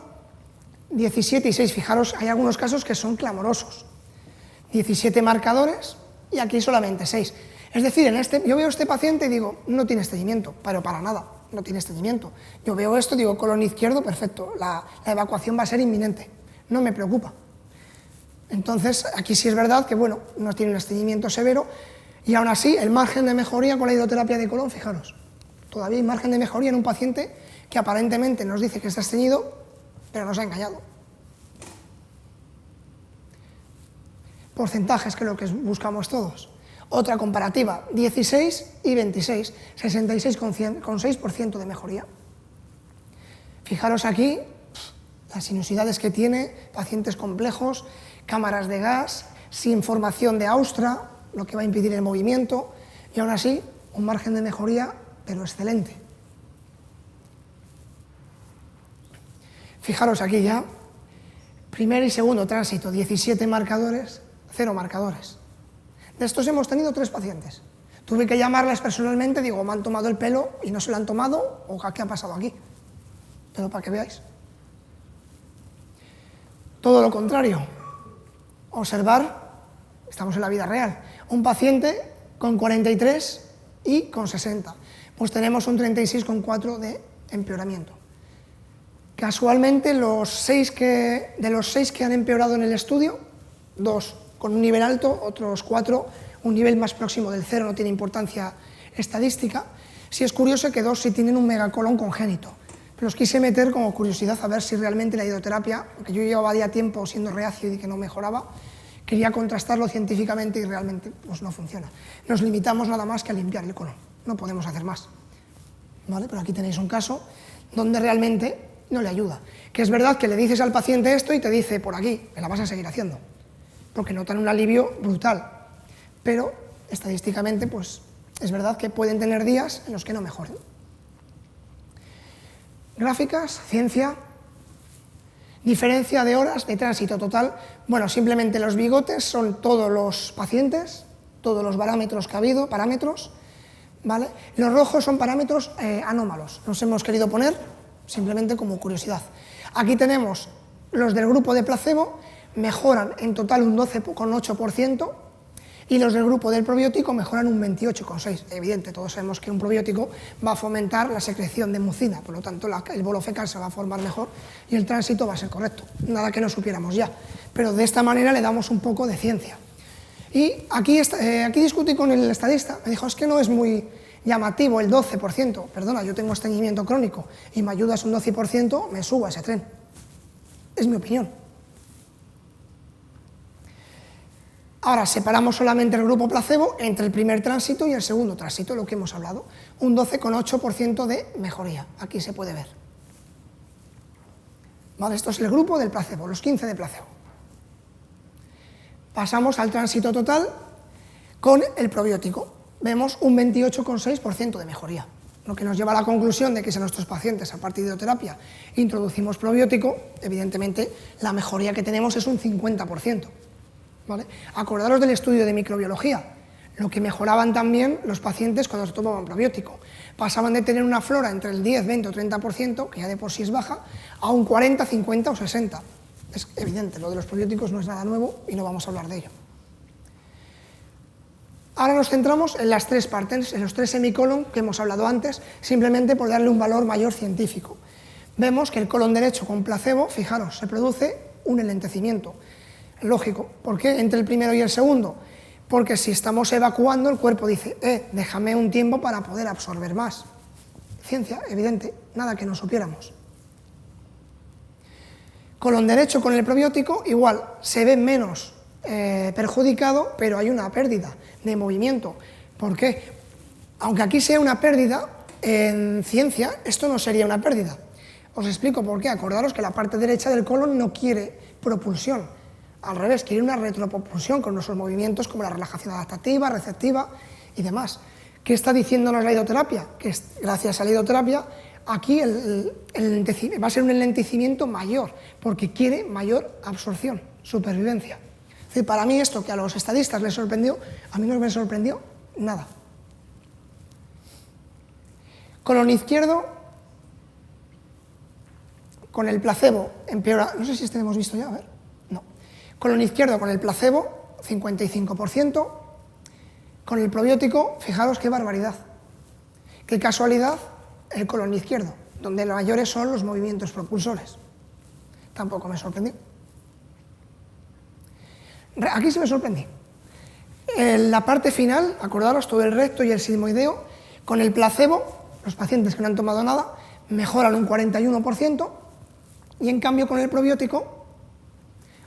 17 y 6. Fijaros, hay algunos casos que son clamorosos. 17 marcadores y aquí solamente 6. Es decir, yo veo a este paciente y digo, no tiene estreñimiento, pero para nada, no tiene estreñimiento. Yo veo esto, digo, colon izquierdo, perfecto, la evacuación va a ser inminente, no me preocupa. Entonces, aquí sí es verdad que, bueno, no tiene un estreñimiento severo y aún así, el margen de mejoría con la hidroterapia de colon, fijaros, todavía hay margen de mejoría en un paciente que aparentemente nos dice que está estreñido, pero nos ha engañado. Porcentajes, que es lo que buscamos todos. Otra comparativa, 16 y 26, 66,6% de mejoría. Fijaros aquí las sinuosidades que tiene, pacientes complejos, cámaras de gas, sin formación de Austra, lo que va a impedir el movimiento, y aún así un margen de mejoría, pero excelente. Fijaros aquí ya, primer y segundo tránsito, 17 marcadores, 0 marcadores. De estos hemos tenido 3 pacientes. Tuve que llamarles personalmente, digo, me han tomado el pelo y no se lo han tomado, o ¿qué ha pasado aquí? Pero para que veáis. Todo lo contrario. Observar, estamos en la vida real, un paciente con 43 y con 60. Pues tenemos un 36,4 de empeoramiento. Casualmente, de los 6 que han empeorado en el estudio, 2 con un nivel alto, otros 4 un nivel más próximo del 0, no tiene importancia estadística. Sí es curioso que 2 sí tienen un megacolon congénito, pero os quise meter como curiosidad a ver si realmente la hidroterapia, porque yo llevaba ya tiempo siendo reacio y que no mejoraba, quería contrastarlo científicamente y realmente pues no funciona. Nos limitamos nada más que a limpiar el colon. no podemos hacer más. ¿Vale? Pero aquí tenéis un caso donde realmente no le ayuda. Que es verdad que le dices al paciente esto y te dice, por aquí, me la vas a seguir haciendo, porque notan un alivio brutal. Pero, estadísticamente, pues, es verdad que pueden tener días en los que no mejoren. Gráficas, ciencia, diferencia de horas de tránsito total. Bueno, simplemente los bigotes son todos los pacientes, todos los parámetros que ha habido, ¿vale? Los rojos son parámetros anómalos, los hemos querido poner simplemente como curiosidad. Aquí tenemos los del grupo de placebo, mejoran en total un 12,8%, y los del grupo del probiótico mejoran un 28,6%. Evidente, todos sabemos que un probiótico va a fomentar la secreción de mucina, por lo tanto el bolo fecal se va a formar mejor y el tránsito va a ser correcto, nada que no supiéramos ya, pero de esta manera le damos un poco de ciencia. Y aquí discutí con el estadista, me dijo, es que no es muy llamativo el 12%, perdona, yo tengo estreñimiento crónico y me ayudas un 12%, me subo a ese tren. Es mi opinión. Ahora, separamos solamente el grupo placebo entre el primer tránsito y el segundo tránsito, lo que hemos hablado, un 12,8% de mejoría, aquí se puede ver. Vale, esto es el grupo del placebo, los 15 de placebo. Pasamos al tránsito total con el probiótico. Vemos un 28,6% de mejoría, lo que nos lleva a la conclusión de que si a nuestros pacientes, a partir de ioterapia, introducimos probiótico, evidentemente la mejoría que tenemos es un 50%. ¿Vale? Acordaros del estudio de microbiología, lo que mejoraban también los pacientes cuando se tomaban probiótico. Pasaban de tener una flora entre el 10, 20 o 30%, que ya de por sí es baja, a un 40, 50 o 60%. Es evidente, lo de los probióticos no es nada nuevo y no vamos a hablar de ello. Ahora nos centramos en las tres partes, en los tres semicolon que hemos hablado antes, simplemente por darle un valor mayor científico. Vemos que el colon derecho con placebo, fijaros, se produce un enlentecimiento. Lógico, ¿por qué entre el primero y el segundo? Porque si estamos evacuando, el cuerpo dice, déjame un tiempo para poder absorber más. Ciencia, evidente, nada que no supiéramos. Colon derecho con el probiótico, igual, se ve menos perjudicado, pero hay una pérdida de movimiento. ¿Por qué? Aunque aquí sea una pérdida, en ciencia esto no sería una pérdida. Os explico por qué. Acordaros que la parte derecha del colon no quiere propulsión. Al revés, quiere una retropropulsión con nuestros movimientos como la relajación adaptativa, receptiva y demás. ¿Qué está diciéndonos la idoterapia? Que gracias a la idoterapia aquí va a ser un enlentecimiento mayor, porque quiere mayor absorción, supervivencia. Es decir, para mí esto que a los estadistas les sorprendió, a mí no me sorprendió nada. Colon izquierdo, con el placebo empeora, no sé si este lo hemos visto ya, a ver. Colon izquierdo con el placebo, 55%, con el probiótico, fijaros qué barbaridad, qué casualidad, el colon izquierdo, donde los mayores son los movimientos propulsores. Tampoco me sorprendió. Aquí sí me sorprendí. En la parte final, acordaros, todo el recto y el sigmoideo, con el placebo, los pacientes que no han tomado nada, mejoran un 41%, y en cambio con el probiótico,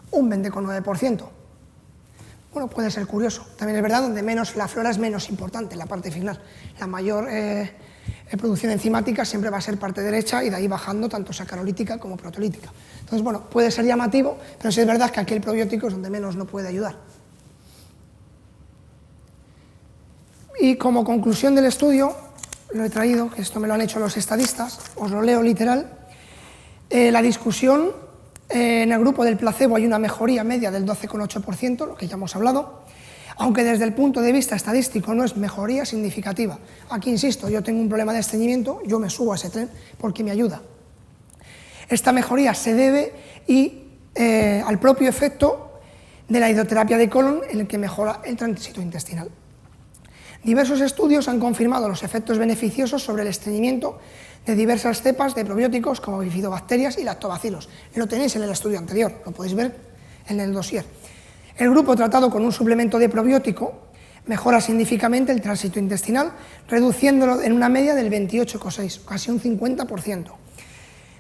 un 20,9%. Bueno, puede ser curioso. También es verdad donde la flora es menos importante, la parte final. La mayor producción enzimática siempre va a ser parte derecha y de ahí bajando tanto sacarolítica como proteolítica. Entonces, bueno, puede ser llamativo, pero sí es verdad que aquí el probiótico es donde menos no puede ayudar. Y como conclusión del estudio, lo he traído, que esto me lo han hecho los estadistas, os lo leo literal, la discusión. En el grupo del placebo hay una mejoría media del 12,8%, lo que ya hemos hablado, aunque desde el punto de vista estadístico no es mejoría significativa. Aquí insisto, yo tengo un problema de estreñimiento, yo me subo a ese tren porque me ayuda. Esta mejoría se debe al propio efecto de la idoterapia de colon en el que mejora el tránsito intestinal. Diversos estudios han confirmado los efectos beneficiosos sobre el estreñimiento de diversas cepas de probióticos como bifidobacterias y lactobacilos. Lo tenéis en el estudio anterior, lo podéis ver en el dossier. El grupo tratado con un suplemento de probiótico mejora significativamente el tránsito intestinal, reduciéndolo en una media del 28,6%, casi un 50%,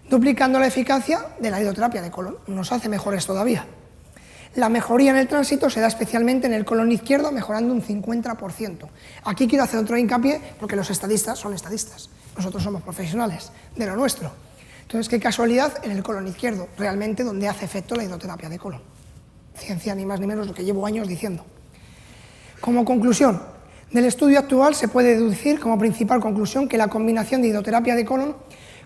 duplicando la eficacia de la idoterapia de colon. Nos hace mejores todavía. La mejoría en el tránsito se da especialmente en el colon izquierdo, mejorando un 50%. Aquí quiero hacer otro hincapié, porque los estadistas son estadistas, nosotros somos profesionales de lo nuestro. Entonces, qué casualidad en el colon izquierdo, realmente donde hace efecto la hidroterapia de colon. Ciencia, ni más ni menos, lo que llevo años diciendo. Como conclusión, del estudio actual se puede deducir como principal conclusión que la combinación de hidroterapia de colon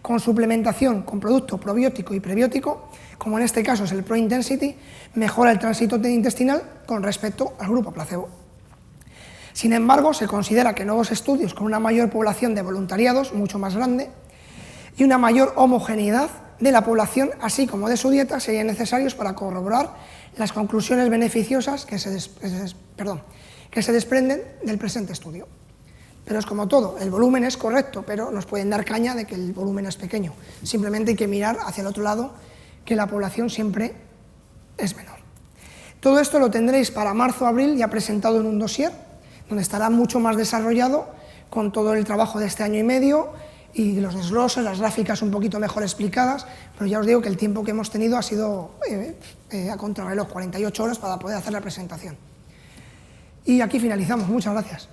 con suplementación con producto probiótico y prebiótico, como en este caso es el ProIntensity, mejora el tránsito intestinal con respecto al grupo placebo. Sin embargo, se considera que nuevos estudios con una mayor población de voluntariados, mucho más grande, y una mayor homogeneidad de la población, así como de su dieta, serían necesarios para corroborar las conclusiones beneficiosas que se desprenden del presente estudio. Pero es como todo, el volumen es correcto, pero nos pueden dar caña de que el volumen es pequeño. Simplemente hay que mirar hacia el otro lado, que la población siempre es menor. Todo esto lo tendréis para marzo o abril ya presentado en un dossier, donde estará mucho más desarrollado con todo el trabajo de este año y medio y los desgloses, las gráficas un poquito mejor explicadas, pero ya os digo que el tiempo que hemos tenido ha sido a contrarreloj, 48 horas para poder hacer la presentación. Y aquí finalizamos. Muchas gracias.